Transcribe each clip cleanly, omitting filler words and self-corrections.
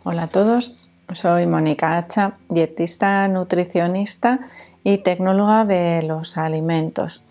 Hola a todos, soy Mónica Hacha, dietista, nutricionista y tecnóloga de los alimentos.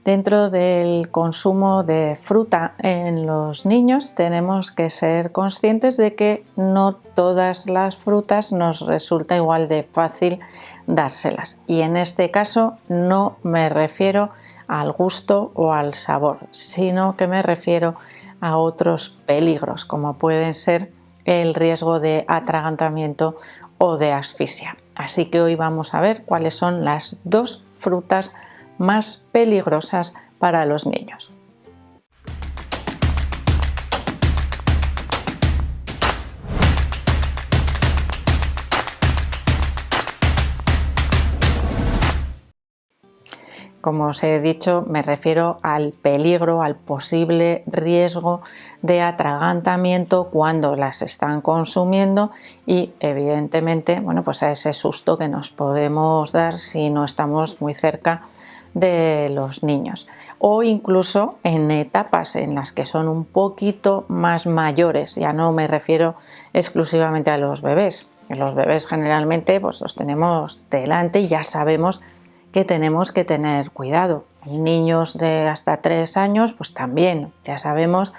Dentro del consumo de fruta en los niños tenemos que ser conscientes de que no todas las frutas nos resulta igual de fácil dárselas. Y en este caso no me refiero al gusto o al sabor, sino que me refiero a otros peligros, como pueden ser el riesgo de atragantamiento o de asfixia. Así que hoy vamos a ver cuáles son las dos frutas más peligrosas para los niños. Como os he dicho, me refiero al peligro, al posible riesgo de atragantamiento cuando las están consumiendo y evidentemente, pues a ese susto que nos podemos dar si no estamos muy cerca de los niños, o incluso en etapas en las que son un poquito más mayores. Ya no me refiero exclusivamente a los bebés. Los bebés generalmente los tenemos delante y ya sabemos que tenemos que tener cuidado. Niños de hasta 3 años, pues también ya sabemos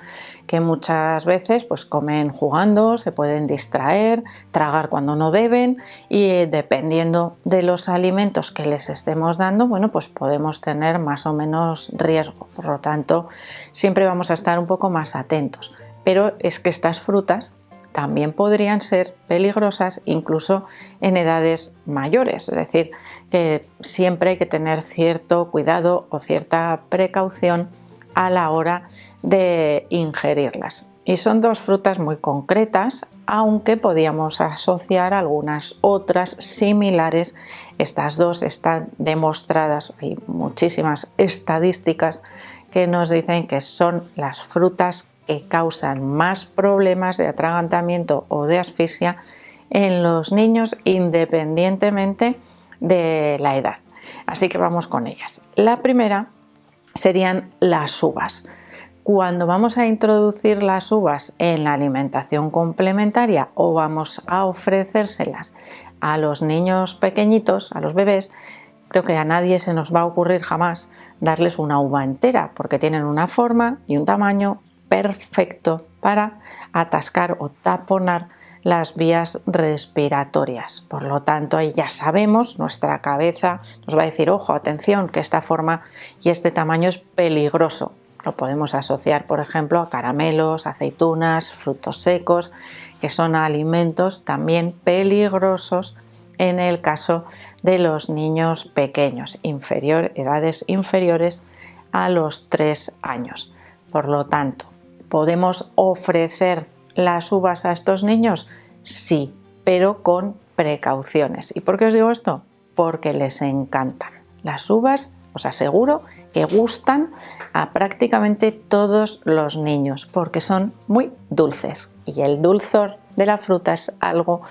que muchas veces comen jugando, se pueden distraer, tragar cuando no deben y dependiendo de los alimentos que les estemos dando, pues podemos tener más o menos riesgo. Por lo tanto, siempre vamos a estar un poco más atentos. Pero es que estas frutas también podrían ser peligrosas incluso en edades mayores, es decir, que siempre hay que tener cierto cuidado o cierta precaución a la hora de ingerirlas. Y son dos frutas muy concretas, aunque podíamos asociar algunas otras similares. Estas dos están demostradas, hay muchísimas estadísticas que nos dicen que son las frutas que causan más problemas de atragantamiento o de asfixia en los niños independientemente de la edad. Así que vamos con ellas. La primera serían las uvas. Cuando vamos a introducir las uvas en la alimentación complementaria o vamos a ofrecérselas a los niños pequeñitos, a los bebés, creo que a nadie se nos va a ocurrir jamás darles una uva entera porque tienen una forma y un tamaño perfecto para atascar o taponar las vías respiratorias. Por lo tanto, ahí ya sabemos, nuestra cabeza nos va a decir, ojo, atención, que esta forma y este tamaño es peligroso. Lo podemos asociar, por ejemplo, a caramelos, aceitunas, frutos secos, que son alimentos también peligrosos en el caso de los niños pequeños, edades inferiores a los 3 años. Por lo tanto, ¿podemos ofrecer las uvas a estos niños? Sí, pero con precauciones. ¿Y por qué os digo esto? Porque les encantan. Las uvas, os aseguro que gustan a prácticamente todos los niños porque son muy dulces y el dulzor de la fruta es algo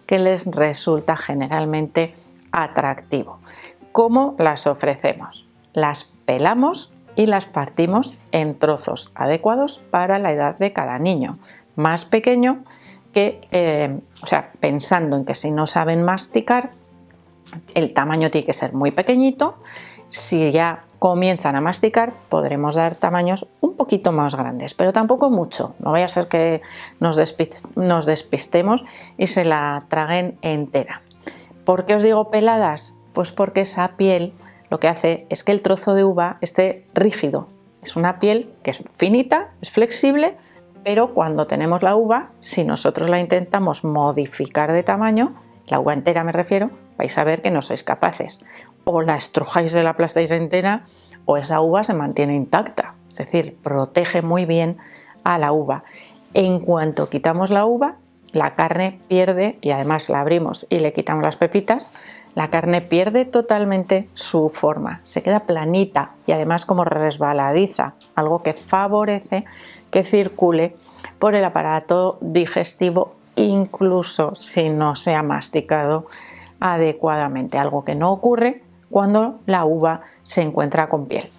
que les resulta generalmente atractivo. ¿Cómo las ofrecemos? Las pelamos y las partimos en trozos adecuados para la edad de cada niño. Más pequeño que, pensando en que si no saben masticar, el tamaño tiene que ser muy pequeñito. Si ya comienzan a masticar, podremos dar tamaños un poquito más grandes, pero tampoco mucho. No vaya a ser que nos despistemos y se la traguen entera. ¿Por qué os digo peladas? Pues porque esa piel lo que hace es que el trozo de uva esté rígido. Es una piel que es finita, es flexible, pero cuando tenemos la uva, si nosotros la intentamos modificar de tamaño, la uva entera me refiero, vais a ver que no sois capaces. O la estrujáis y la aplastáis entera, o esa uva se mantiene intacta. Es decir, protege muy bien a la uva. En cuanto quitamos la uva, la carne pierde, y además la abrimos y le quitamos las pepitas, la carne pierde totalmente su forma, se queda planita y además como resbaladiza, algo que favorece que circule por el aparato digestivo incluso si no se ha masticado adecuadamente, algo que no ocurre cuando la uva se encuentra con piel.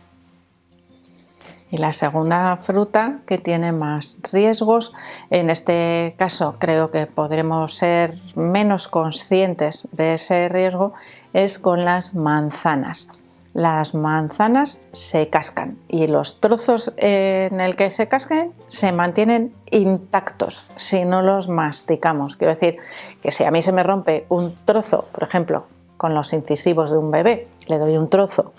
Y la segunda fruta que tiene más riesgos, en este caso creo que podremos ser menos conscientes de ese riesgo, es con las manzanas. Las manzanas se cascan y los trozos en el que se casquen se mantienen intactos si no los masticamos. Quiero decir que si a mí se me rompe un trozo, por ejemplo, con los incisivos de un bebé, le doy un trozo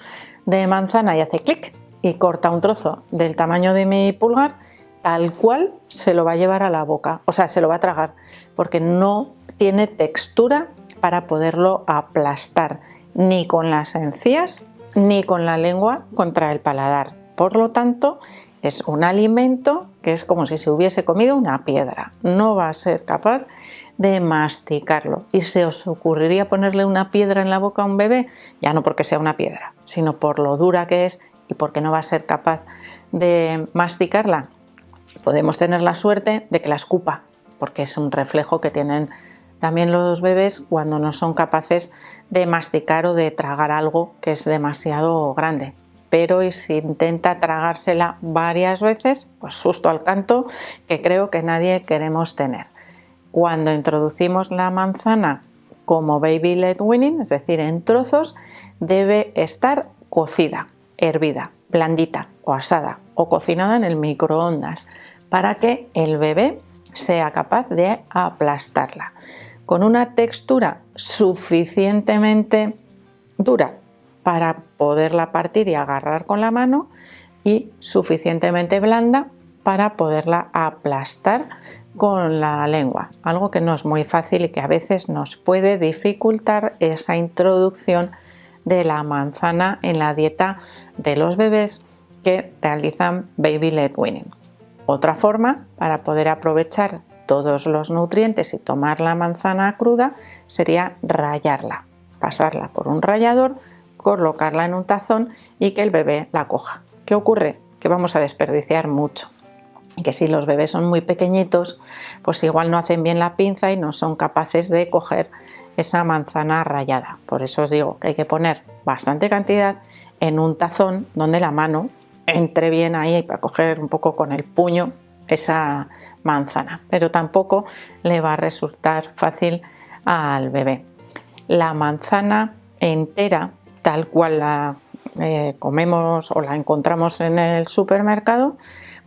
de manzana y hace clic y corta un trozo del tamaño de mi pulgar, tal cual se lo va a llevar a la boca, o sea, se lo va a tragar, porque no tiene textura para poderlo aplastar, ni con las encías ni con la lengua contra el paladar. Por lo tanto, es un alimento que es como si se hubiese comido una piedra. No va a ser capaz de masticarlo. ¿Y se os ocurriría ponerle una piedra en la boca a un bebé? Ya no porque sea una piedra, sino por lo dura que es y porque no va a ser capaz de masticarla. Podemos tener la suerte de que la escupa, porque es un reflejo que tienen también los bebés cuando no son capaces de masticar o de tragar algo que es demasiado grande. Pero y si intenta tragársela varias veces, pues susto al canto, que creo que nadie queremos tener. Cuando introducimos la manzana como baby led weaning, es decir, en trozos, debe estar cocida, hervida, blandita o asada o cocinada en el microondas para que el bebé sea capaz de aplastarla, con una textura suficientemente dura para poderla partir y agarrar con la mano y suficientemente blanda para poderla aplastar con la lengua, algo que no es muy fácil y que a veces nos puede dificultar esa introducción de la manzana en la dieta de los bebés que realizan baby led weaning. Otra forma para poder aprovechar todos los nutrientes y tomar la manzana cruda sería rallarla, pasarla por un rallador, colocarla en un tazón y que el bebé la coja. ¿Qué ocurre? Que vamos a desperdiciar mucho. Y que si los bebés son muy pequeñitos, pues igual no hacen bien la pinza y no son capaces de coger esa manzana rallada. Por eso os digo que hay que poner bastante cantidad en un tazón donde la mano entre bien ahí para coger un poco con el puño esa manzana, pero tampoco le va a resultar fácil al bebé. La manzana entera, tal cual la comemos o la encontramos en el supermercado,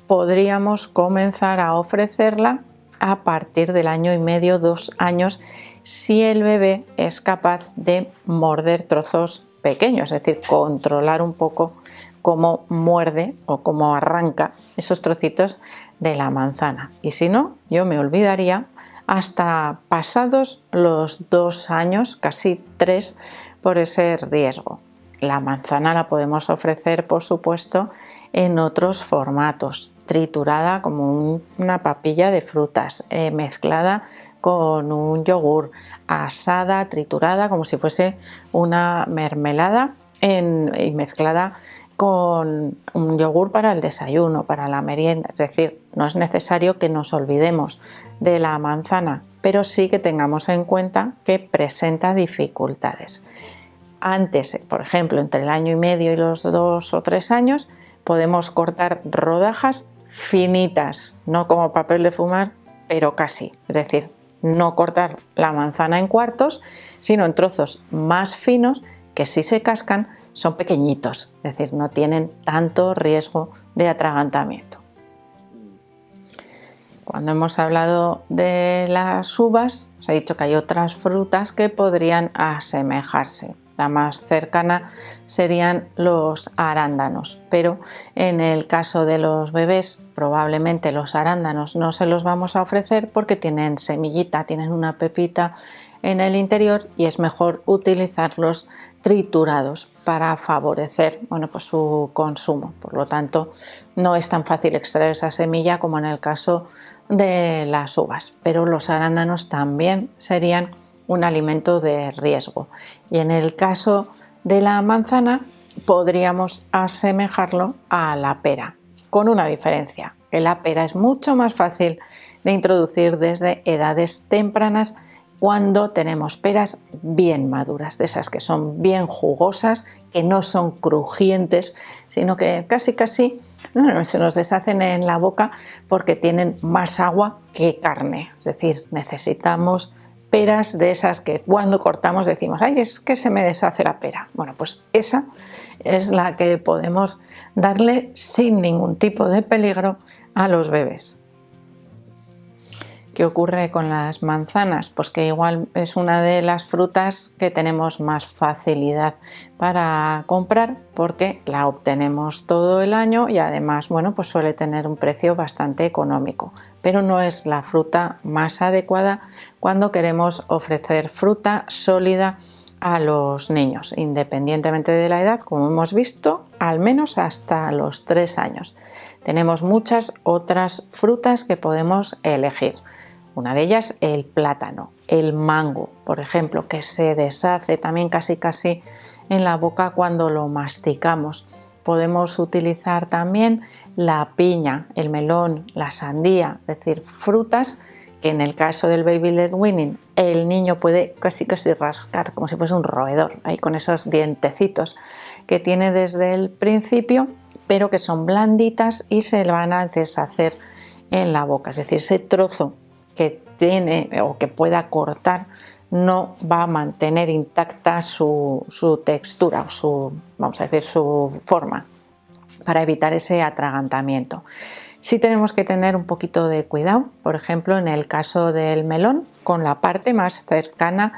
podríamos comenzar a ofrecerla a partir del 1,5 años, 2 años, si el bebé es capaz de morder trozos pequeños, es decir, controlar un poco cómo muerde o cómo arranca esos trocitos de la manzana. Y si no, yo me olvidaría hasta pasados los 2 años, casi 3, por ese riesgo. La manzana la podemos ofrecer, por supuesto, en otros formatos, triturada como una papilla de frutas, mezclada con un yogur, asada, triturada como si fuese una mermelada y mezclada con un yogur para el desayuno, para la merienda. Es decir, no es necesario que nos olvidemos de la manzana, pero sí que tengamos en cuenta que presenta dificultades. Antes, por ejemplo, entre el 1,5 años y los 2 o 3 años, podemos cortar rodajas finitas, no como papel de fumar, pero casi. Es decir, no cortar la manzana en cuartos, sino en trozos más finos que si se cascan son pequeñitos, es decir, no tienen tanto riesgo de atragantamiento. Cuando hemos hablado de las uvas, os he dicho que hay otras frutas que podrían asemejarse. La más cercana serían los arándanos, pero en el caso de los bebés probablemente los arándanos no se los vamos a ofrecer porque tienen semillita, tienen una pepita en el interior y es mejor utilizarlos triturados para favorecer pues su consumo. Por lo tanto, no es tan fácil extraer esa semilla como en el caso de las uvas, pero los arándanos también serían un alimento de riesgo. Y en el caso de la manzana podríamos asemejarlo a la pera, con una diferencia, que la pera es mucho más fácil de introducir desde edades tempranas cuando tenemos peras bien maduras, de esas que son bien jugosas, que no son crujientes, sino que casi No, se nos deshacen en la boca porque tienen más agua que carne. Es decir, necesitamos peras de esas que cuando cortamos decimos, ay, es que se me deshace la pera. Bueno, pues esa es la que podemos darle sin ningún tipo de peligro a los bebés. ¿Qué ocurre con las manzanas? Pues que igual es una de las frutas que tenemos más facilidad para comprar porque la obtenemos todo el año y además, bueno, pues suele tener un precio bastante económico, pero no es la fruta más adecuada cuando queremos ofrecer fruta sólida a los niños, independientemente de la edad, como hemos visto, al menos hasta los 3 años. Tenemos muchas otras frutas que podemos elegir. Una de ellas, el plátano, el mango, por ejemplo, que se deshace también casi en la boca cuando lo masticamos. Podemos utilizar también la piña, el melón, la sandía, es decir, frutas que en el caso del baby led weaning el niño puede casi rascar como si fuese un roedor, ahí con esos dientecitos que tiene desde el principio, pero que son blanditas y se van a deshacer en la boca, es decir, ese trozo que tiene o que pueda cortar no va a mantener intacta su textura o vamos a decir, su forma, para evitar ese atragantamiento. Sí tenemos que tener un poquito de cuidado, por ejemplo, en el caso del melón, con la parte más cercana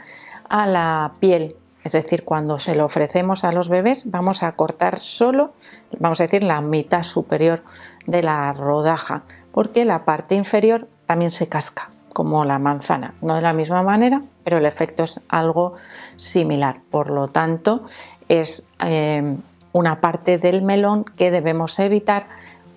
a la piel. Es decir, cuando se lo ofrecemos a los bebés, vamos a cortar solo, vamos a decir, la mitad superior de la rodaja, porque la parte inferior también se casca, como la manzana. No de la misma manera, pero el efecto es algo similar. Por lo tanto, es una parte del melón que debemos evitar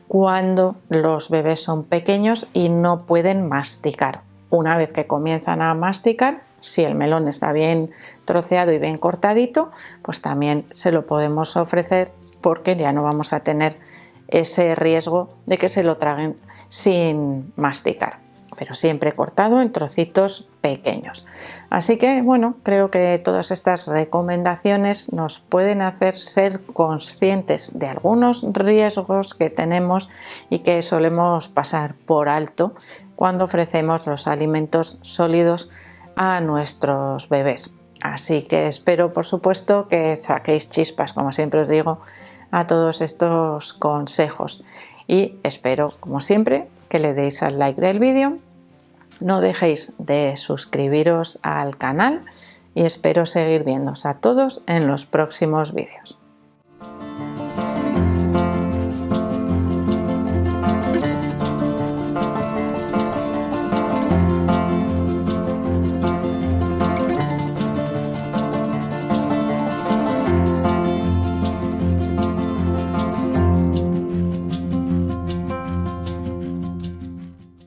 cuando los bebés son pequeños y no pueden masticar. Una vez que comienzan a masticar, si el melón está bien troceado y bien cortadito, pues también se lo podemos ofrecer porque ya no vamos a tener ese riesgo de que se lo traguen sin masticar, pero siempre cortado en trocitos pequeños. Así que bueno, creo que todas estas recomendaciones nos pueden hacer ser conscientes de algunos riesgos que tenemos y que solemos pasar por alto cuando ofrecemos los alimentos sólidos a nuestros bebés. Así que espero, por supuesto, que saquéis chispas, como siempre os digo, a todos estos consejos, y espero, como siempre, que le deis al like del vídeo, no dejéis de suscribiros al canal y espero seguir viéndoos a todos en los próximos vídeos.